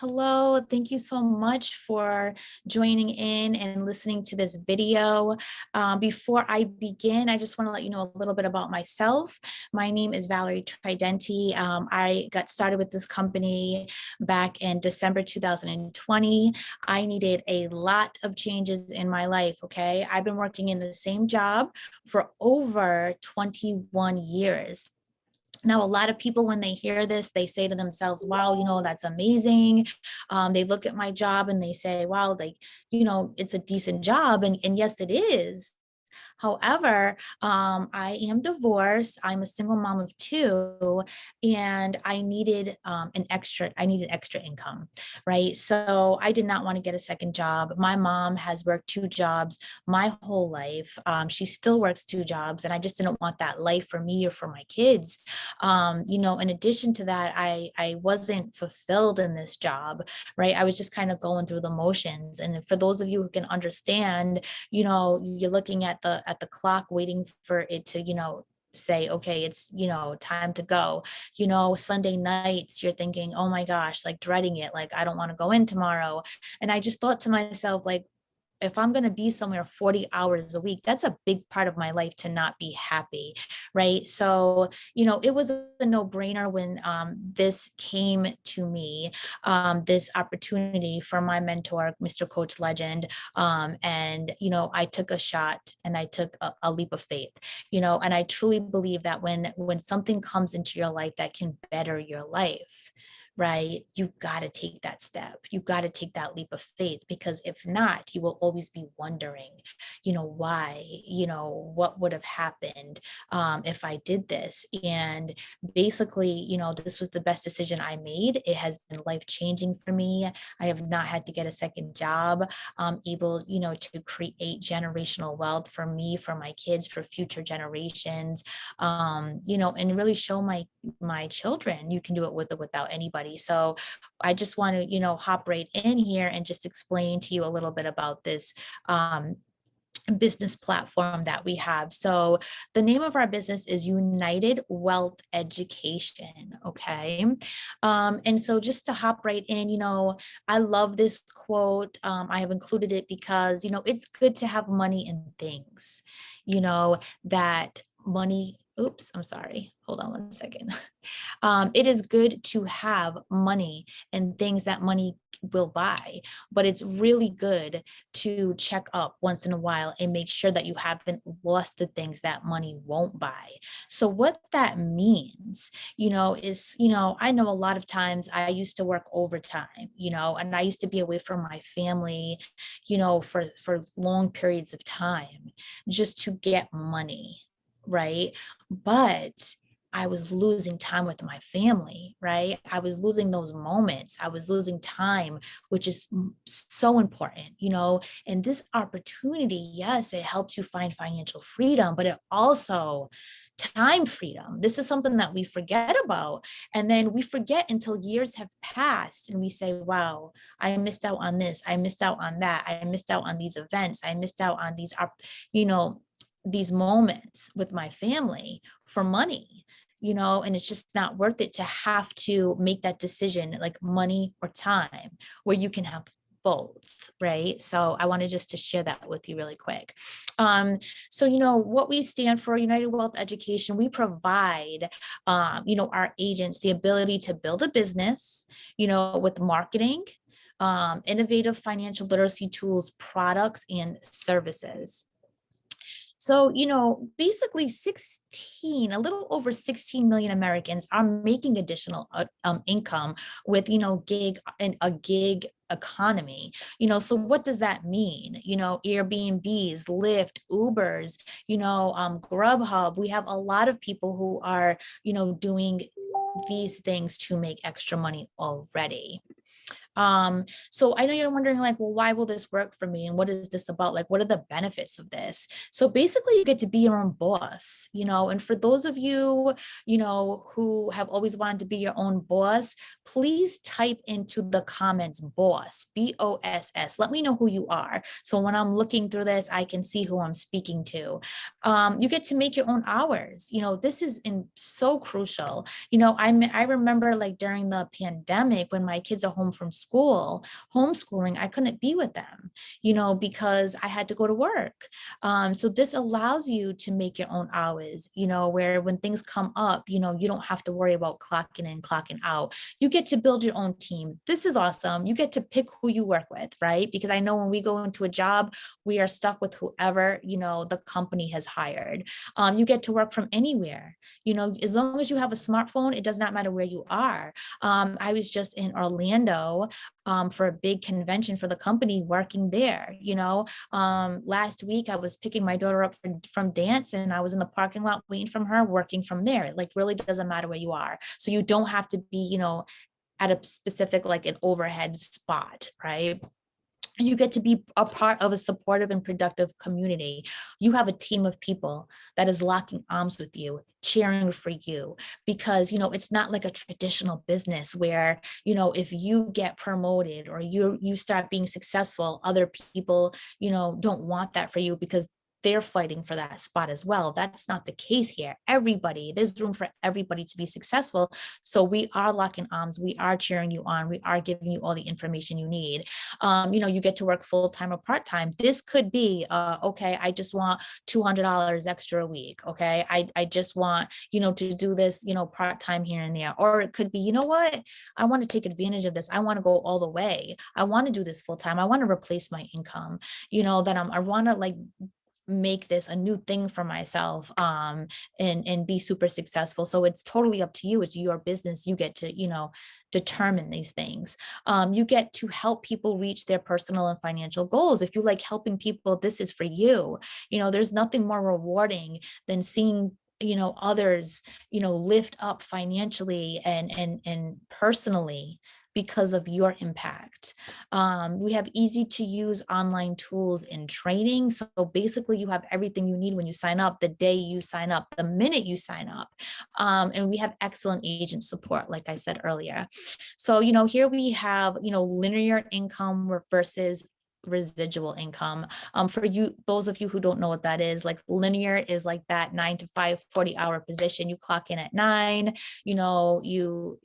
Hello, thank you so much for joining in and listening to this video. Before I begin, I just want to let you know a little bit about myself. My name is Valerie Tridenti. I got started with this company back in December 2020. I needed a lot of changes in my life, okay? I've been working in the same job for over 21 years. Now, a lot of people, when they hear this, they say to themselves, wow, that's amazing. They look at my job and they say, wow, like, it's a decent job. And yes, it is. However, I am divorced. I'm a single mom of two, and I needed extra income, right? So I did not want to get a second job. My mom has worked two jobs my whole life. She still works two jobs, and I just didn't want that life for me or for my kids. In addition to that, I wasn't fulfilled in this job, right? I was just kind of going through the motions. And for those of you who can understand, you're looking at the clock waiting for it to say, okay, it's time to go. Sunday nights you're thinking, oh my gosh, like dreading it, like I don't want to go in tomorrow. And I just thought to myself, like, if I'm going to be somewhere 40 hours a week, that's a big part of my life to not be happy. Right. So, it was a no brainer when this came to me, this opportunity from my mentor, Mr. Coach Legend. And, I took a shot and I took a leap of faith, and I truly believe that when something comes into your life that can better your life, right? You got to take that step. You got to take that leap of faith, because if not, you will always be wondering, why, what would have happened if I did this. And basically, this was the best decision I made. It has been life changing for me. I have not had to get a second job. I'm able, to create generational wealth for me, for my kids, for future generations, and really show my children you can do it with or without anybody. So I just want to, hop right in here and just explain to you a little bit about this business platform that we have. So the name of our business is United Wealth Education. Okay. And so just to hop right in, I love this quote. I have included it because, it's good to have money in things, that money. Oops, I'm sorry. Hold on one second. It is good to have money and things that money will buy, but it's really good to check up once in a while and make sure that you haven't lost the things that money won't buy. So what that means, is, I know a lot of times I used to work overtime, and I used to be away from my family, for long periods of time just to get money, right? But I was losing time with my family, right? I was losing those moments. I was losing time, which is so important, and this opportunity, yes, it helps you find financial freedom, but it also time freedom. This is something that we forget about. And then we forget until years have passed and we say, wow, I missed out on this. I missed out on that. I missed out on these events. I missed out on these moments with my family for money, and it's just not worth it to have to make that decision, like money or time, where you can have both, right? So I wanted just to share that with you really quick. So what we stand for, United Wealth Education, we provide, our agents the ability to build a business, with marketing, innovative financial literacy tools, products, and services. So, basically a little over 16 million Americans are making additional income with, a gig economy. So what does that mean? Airbnbs, Lyft, Ubers, Grubhub. We have a lot of people who are, doing these things to make extra money already. So I know you're wondering, like, well, why will this work for me? And what is this about? Like, what are the benefits of this? So basically you get to be your own boss, and for those of you, who have always wanted to be your own boss, please type into the comments, boss, BOSS. Let me know who you are. So when I'm looking through this, I can see who I'm speaking to. You get to make your own hours. This is so crucial. I remember, like, during the pandemic when my kids are home from school, school, homeschooling, I couldn't be with them, because I had to go to work. So this allows you to make your own hours, where when things come up, you don't have to worry about clocking in, clocking out. You get to build your own team. This is awesome. You get to pick who you work with, right? Because I know when we go into a job, we are stuck with whoever, the company has hired. You get to work from anywhere, as long as you have a smartphone, it does not matter where you are. I was just in Orlando for a big convention for the company working there. Last week I was picking my daughter up from dance, and I was in the parking lot waiting from her, working from there. It like really doesn't matter where you are. So you don't have to be, at a specific, like an overhead spot, right? And you get to be a part of a supportive and productive community. You have a team of people that is locking arms with you, cheering for you, because it's not like a traditional business where if you get promoted or you start being successful, other people don't want that for you because they're fighting for that spot as well. That's not the case here. There's room for everybody to be successful. So we are locking arms. We are cheering you on. We are giving you all the information you need. You get to work full-time or part-time. This could be, okay, I just want $200 extra a week. Okay. I just want, to do this, part-time here and there. Or it could be, you know what? I want to take advantage of this. I want to go all the way. I want to do this full-time. I want to replace my income, I want to like make this a new thing for myself and be super successful. So it's totally up to you. It's your business. You get to determine these things. You get to help people reach their personal and financial goals. If you like helping people, this is for you. There's nothing more rewarding than seeing others lift up financially and personally because of your impact. We have easy to use online tools and training. So basically you have everything you need when you sign up, the day you sign up, the minute you sign up. And we have excellent agent support, like I said earlier. So, here we have, linear income versus residual income. For you, those of you who don't know what that is, like linear is like that 9 to 5 40-hour position. You clock in at 9, you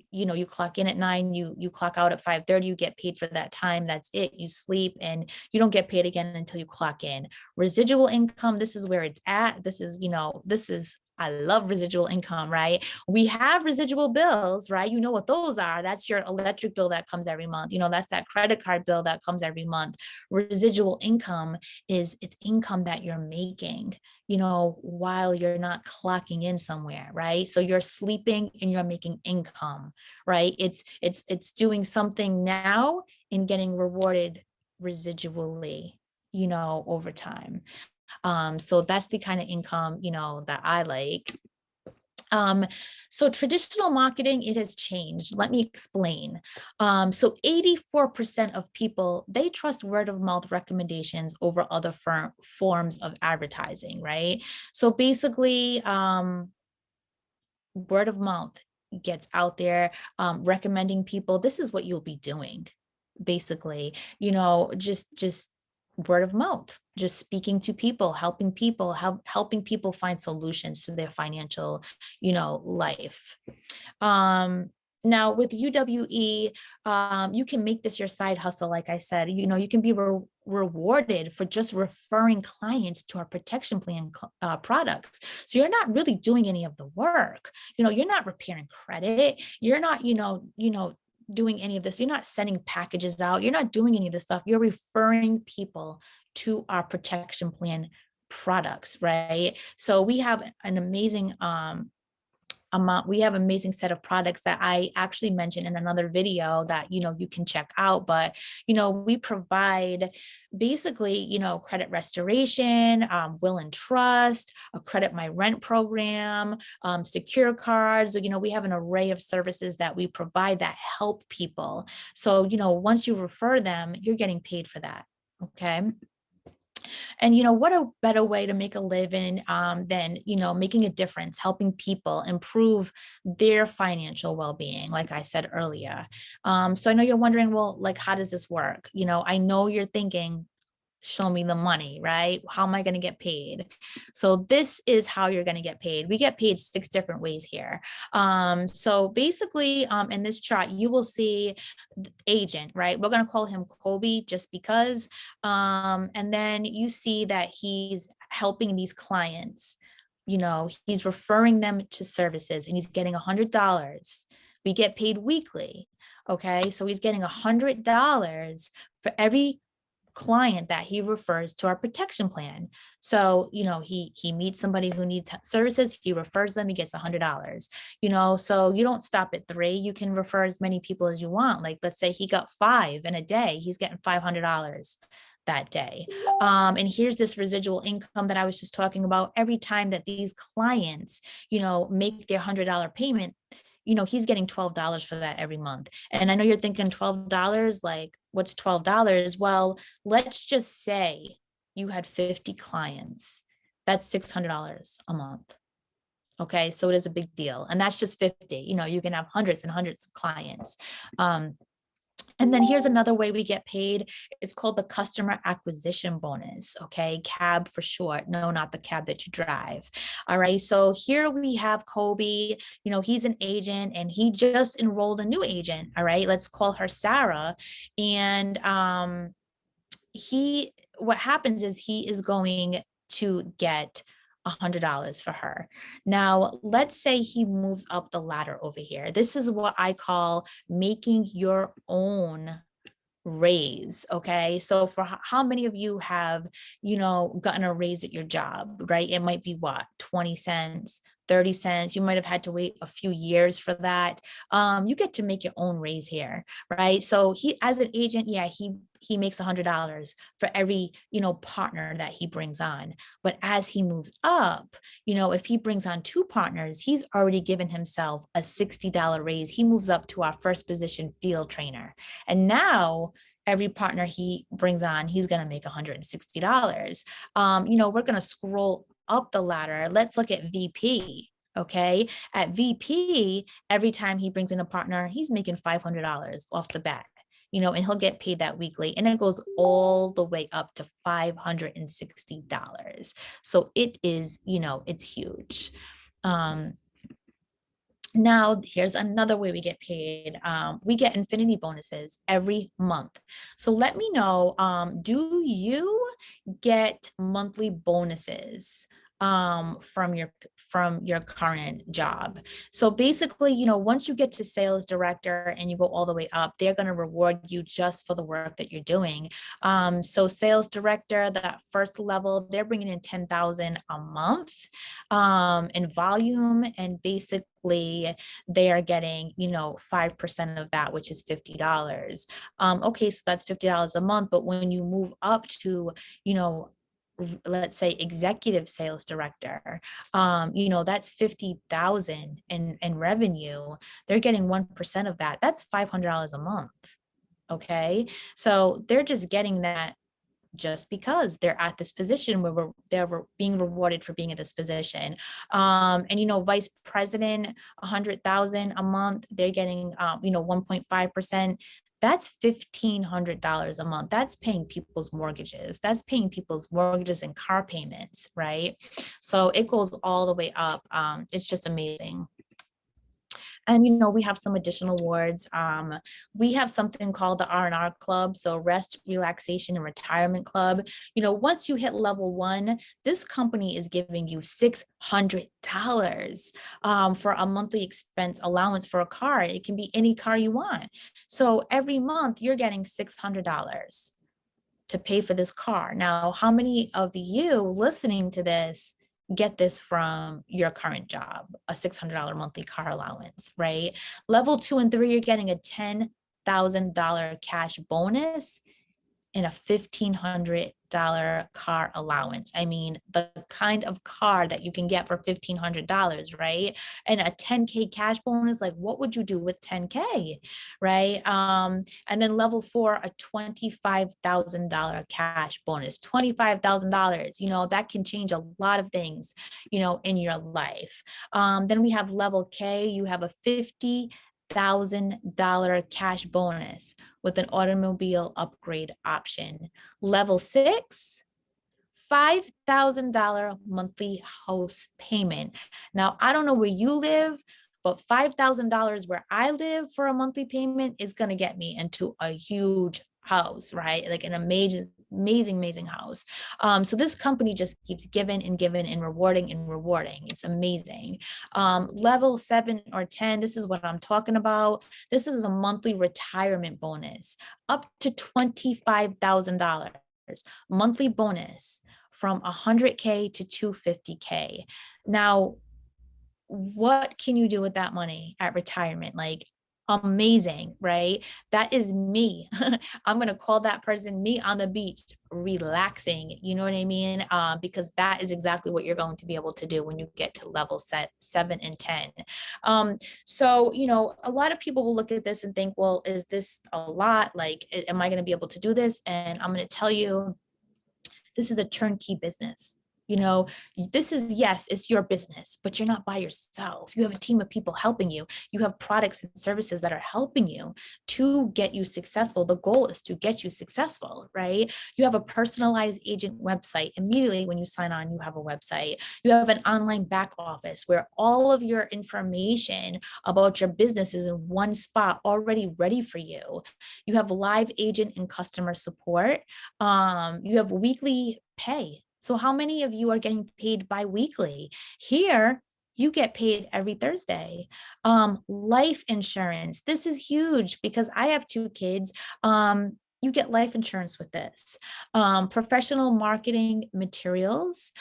clock in at 9, you clock out at 5:30, you get paid for that time. That's it. You sleep and you don't get paid again until you clock in. Residual income, this is where it's at. I love residual income, right? We have residual bills, right? You know what those are. That's your electric bill that comes every month. That's that credit card bill that comes every month. Residual income it's income that you're making, while you're not clocking in somewhere, right? So you're sleeping and you're making income, right? It's doing something now and getting rewarded residually, over time. So that's the kind of income, that I like. So traditional marketing, it has changed. Let me explain. So 84% of people, they trust word of mouth recommendations over other forms of advertising, right? So basically, word of mouth gets out there, recommending people. This is what you'll be doing, basically, just word of mouth, just speaking to people, helping people find solutions to their financial, life. Now with UWE, you can make this your side hustle. Like I said, you can be rewarded for just referring clients to our protection plan products. So you're not really doing any of the work. You're not repairing credit. You're not, doing any of this. You're not sending packages out. You're not doing any of this stuff. You're referring people to our protection plan products, right? So we have an amazing amazing set of products that I actually mentioned in another video that you can check out. But we provide basically credit restoration, will and trust, a credit my rent program, secure cards. We have an array of services that we provide that help people. So once you refer them, you're getting paid for that. Okay. And what a better way to make a living than making a difference, helping people improve their financial well-being, like I said earlier. So I know you're wondering, well, like, how does this work? I know you're thinking, show me the money, right? How am I going to get paid? So this is how you're going to get paid. We get paid 6 different ways here. So basically, in this chart, you will see agent, right? We're going to call him Kobe just because. And then you see that he's helping these clients. He's referring them to services and he's getting $100. We get paid weekly. Okay. So he's getting $100 for every client that he refers to our protection plan. So, he meets somebody who needs services, he refers them, he gets $100. So you don't stop at 3. You can refer as many people as you want. Like, let's say he got 5 in a day, he's getting $500 that day. And here's this residual income that I was just talking about. Every time that these clients, make their $100 payment, he's getting $12 for that every month. And I know you're thinking $12, like, what's $12? Well, let's just say you had 50 clients. That's $600 a month. Okay, so it is a big deal. And that's just 50. You can have hundreds and hundreds of clients. And then here's another way we get paid. It's called the customer acquisition bonus. Okay, CAB for short. No, not the cab that you drive. All right. So here we have Kobe. He's an agent and he just enrolled a new agent. All right. Let's call her Sarah. And what happens is he is going to get $100 for her. Now, let's say he moves up the ladder over here. This is what I call making your own raise. Okay. So for how many of you have, gotten a raise at your job, right? It might be what, 20 cents, 30 cents. You might have had to wait a few years for that. You get to make your own raise here, right? So he, as an agent, yeah, he makes $100 for every, partner that he brings on. But as he moves up, if he brings on 2 partners, he's already given himself a $60 raise. He moves up to our first position field trainer. And now every partner he brings on, he's going to make $160. We're going to scroll up the ladder. Let's look at VP. Okay. At VP, every time he brings in a partner, he's making $500 off the bat. And he'll get paid that weekly, and it goes all the way up to $560. So it is, it's huge. Now, here's another way we get paid. We get infinity bonuses every month. So let me know, do you get monthly bonuses from your current job? So basically, once you get to sales director and you go all the way up, they're going to reward you just for the work that you're doing. So sales director, that first level, they're bringing in 10,000 a month in volume, and basically they are getting 5% of that, which is $50. Okay, so that's $50 a month. But when you move up to let's say executive sales director, that's 50,000 in revenue. They're getting 1% of that. That's $500 a month. Okay, so they're just getting that just because they're at this position where they're being rewarded for being at this position. And vice president, 100,000 a month, they're getting 1.5%. That's $1,500 a month. That's paying people's mortgages. That's paying people's mortgages and car payments, right? So it goes all the way up. It's just amazing. And, we have some additional awards. We have something called the R&R Club. So Rest, Relaxation, and Retirement Club. Once you hit level 1, this company is giving you $600 for a monthly expense allowance for a car. It can be any car you want. So every month you're getting $600 to pay for this car. Now, how many of you listening to this get this from your current job, a $600 monthly car allowance, right? Level 2 and 3, you're getting a $10,000 cash bonus and a $1,500 car allowance. I mean, the kind of car that you can get for $1,500, right? And a 10K cash bonus, like what would you do with 10K, right? And then level 4, a $25,000 cash bonus, $25,000, that can change a lot of things, in your life. Then we have level K, you have a $50,000 $1,000 cash bonus with an automobile upgrade option. Level 6, $5,000 monthly house payment. Now, I don't know where you live, but $5,000 where I live for a monthly payment is going to get me into a huge house, right? Like an amazing house. So this company just keeps giving and giving and rewarding and rewarding. It's amazing. Level 7 or 10, this is what I'm talking about. This is a monthly retirement bonus up to $25,000 monthly bonus from 100K to 250K. Now, what can you do with that money at retirement? Like, amazing, right? That is me. I'm going to call that person me on the beach, relaxing. You know what I mean? Because that is exactly what you're going to be able to do when you get to level 7 and 10. So, a lot of people will look at this and think, well, is this a lot? Like, am I going to be able to do this? And I'm going to tell you, this is a turnkey business. This is, yes, it's your business, but you're not by yourself. You have a team of people helping you. You have products and services that are helping you to get you successful. The goal is to get you successful, right? You have a personalized agent website. Immediately when you sign on, you have a website. You have an online back office where all of your information about your business is in one spot already ready for you. You have live agent and customer support. You have weekly pay. So how many of you are getting paid bi-weekly? Here, you get paid every Thursday. Life insurance. This is huge because I have 2 kids. You get life insurance with this. Professional marketing materials,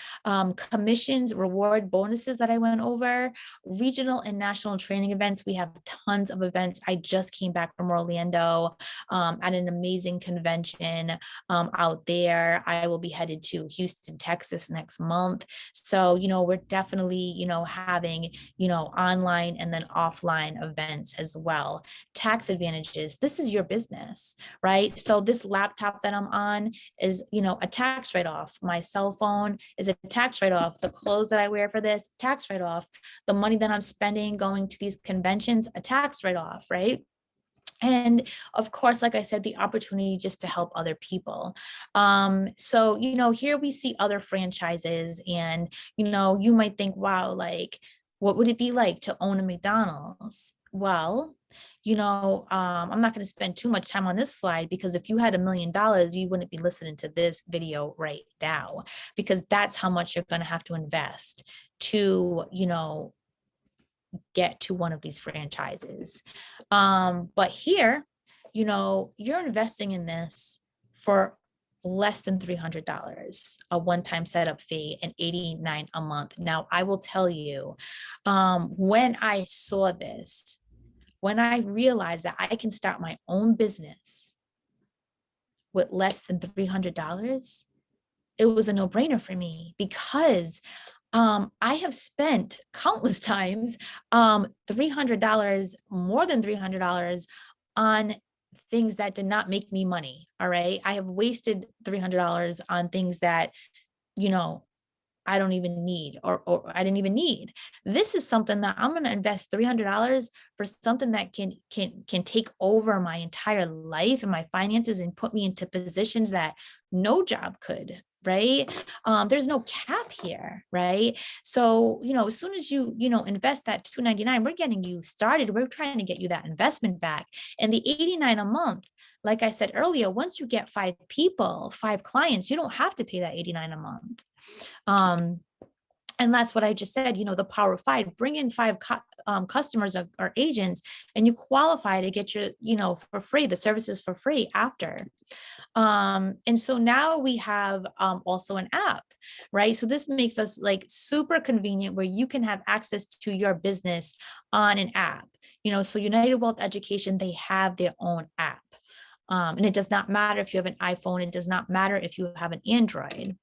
commissions, reward bonuses that I went over, regional and national training events. We have tons of events. I just came back from Orlando at an amazing convention out there. I will be headed to Houston, Texas next month. So, we're definitely, having, online and then offline events as well. Tax advantages. This is your business, right? So this laptop that I'm on is, a tax write-off. My cell phone is a tax write-off. The clothes that I wear for this, tax write-off. The money that I'm spending going to these conventions, a tax write-off, right? And of course, like I said, the opportunity just to help other people. So, here we see other franchises and, you might think, wow, like, what would it be like to own a McDonald's? Well, I'm not going to spend too much time on this slide because if you had $1 million, you wouldn't be listening to this video right now, because that's how much you're going to have to invest to, get to one of these franchises. But here, you're investing in this for less than $300, a one-time setup fee, and $89 a month. Now, I will tell you, when I saw this, when I realized that I can start my own business with less than $300, it was a no-brainer for me because I have spent countless times $300, more than $300 on things that did not make me money. All right. I have wasted $300 on things that, I don't even need or I didn't even need. This is something that I'm going to invest $300 for something that can take over my entire life and my finances and put me into positions that no job could. Right. There's no cap here. Right. So, as soon as you invest that $299, we're getting you started. We're trying to get you that investment back. And the $89 a month, like I said earlier, once you get 5 people, 5 clients, you don't have to pay that $89 a month. And that's what I just said, the power of 5, bring in 5 customers or agents, and you qualify to get your, for free, the services for free after. And so now we have also an app, right? So this makes us like super convenient where you can have access to your business on an app, so United Wealth Education, they have their own app. And it does not matter if you have an iPhone. It does not matter if you have an Android.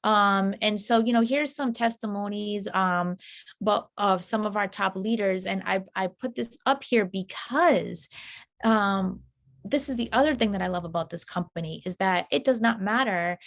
And so, here's some testimonies, but of some of our top leaders. And I put this up here because this is the other thing that I love about this company is that it does not matter,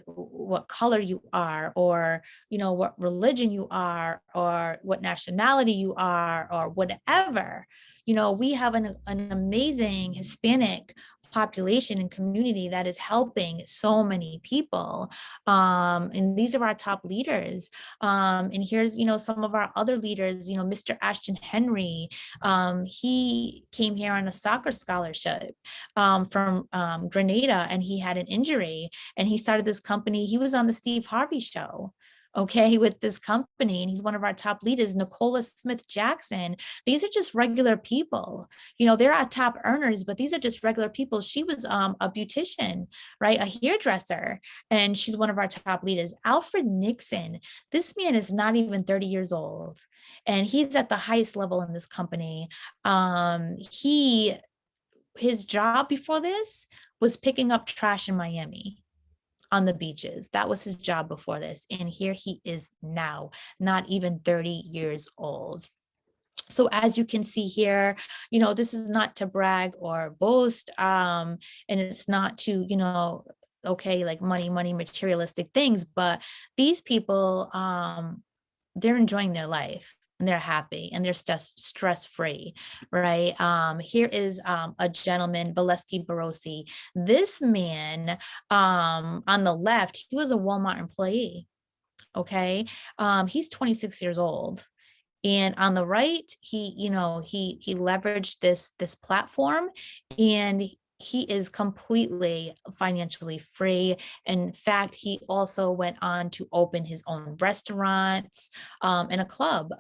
what color you are, or, what religion you are, or what nationality you are, or whatever. we have an amazing Hispanic population and community that is helping so many people. And these are our top leaders. And here's, some of our other leaders, Mr. Ashton Henry. He came here on a soccer scholarship from Grenada, and he had an injury, and he started this company. He was on the Steve Harvey show, okay, with this company, and he's one of our top leaders. Nicola Smith Jackson. These are just regular people. They're our top earners, but these are just regular people. She was a beautician, right, a hairdresser, and she's one of our top leaders. Alfred Nixon. This man is not even 30 years old, and he's at the highest level in this company. His job before this was picking up trash in Miami on the beaches. That was his job before this. And here he is now, not even 30 years old. So as you can see here, this is not to brag or boast, and it's not to, okay, like money, materialistic things, but these people, they're enjoying their life, and they're happy, and they're stress free, right? Here is a gentleman, Valesky Barossi. This man, on the left, he was a Walmart employee. Okay, he's 26 years old. And on the right, he leveraged this platform, and he is completely financially free. In fact, he also went on to open his own restaurants, and a club.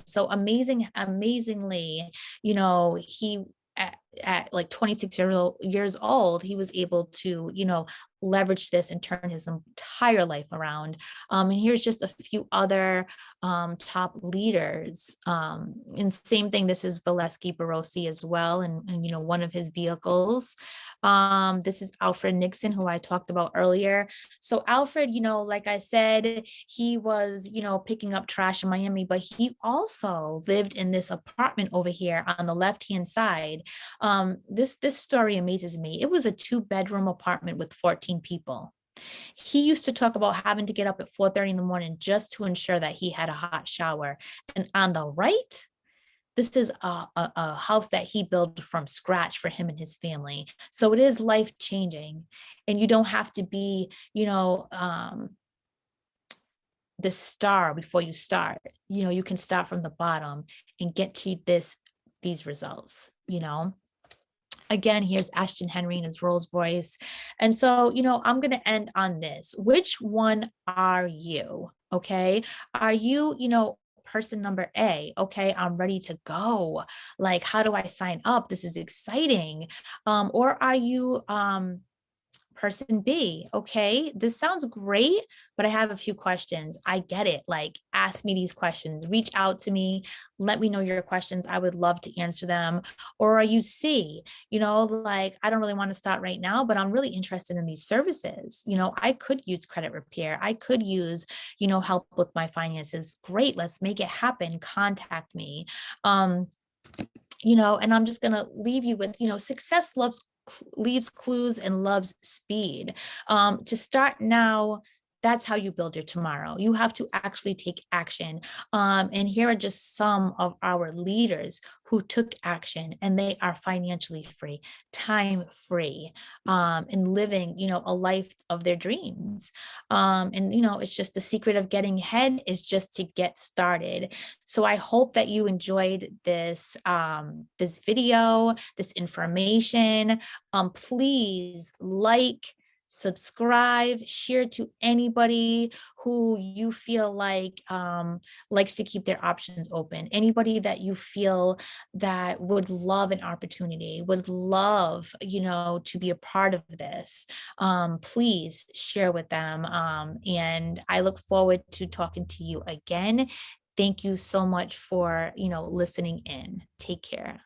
So amazingly, he at like 26 years old, he was able to, leverage this and turn his entire life around. And here's just a few other top leaders. And same thing, this is Valesky Barossi as well, and one of his vehicles. This is Alfred Nixon, who I talked about earlier. So Alfred, like I said, he was, picking up trash in Miami, but he also lived in this apartment over here on the left-hand side. This story amazes me. It was a 2-bedroom apartment with 14 people. He used to talk about having to get up at 4:30 in the morning just to ensure that he had a hot shower. And on the right, this is a house that he built from scratch for him and his family. So it is life changing, and you don't have to be, the star before you start. You can start from the bottom and get to these results. Again, here's Ashton Henry in his Rolls Royce. And so, I'm going to end on this. Which one are you? Okay. Are you, person number A? Okay, I'm ready to go. Like, how do I sign up? This is exciting. Or are you, person B? Okay, this sounds great, but I have a few questions. I get it. Like, ask me these questions, reach out to me, let me know your questions. I would love to answer them. Or are you C? Like, I don't really want to start right now, but I'm really interested in these services. I could use credit repair. I could use, help with my finances. Great, let's make it happen. Contact me. And I'm just going to leave you with, success leaves clues and loves speed. To start now, that's how you build your tomorrow. You have to actually take action. And here are just some of our leaders who took action, and they are financially free, time free, and living, a life of their dreams. And it's just the secret of getting ahead is just to get started. So I hope that you enjoyed this video, this information. Please like, subscribe, share to anybody who you feel like likes to keep their options open. Anybody that you feel that would love an opportunity, would love, to be a part of this. Please share with them. And I look forward to talking to you again. Thank you so much for, listening in. Take care.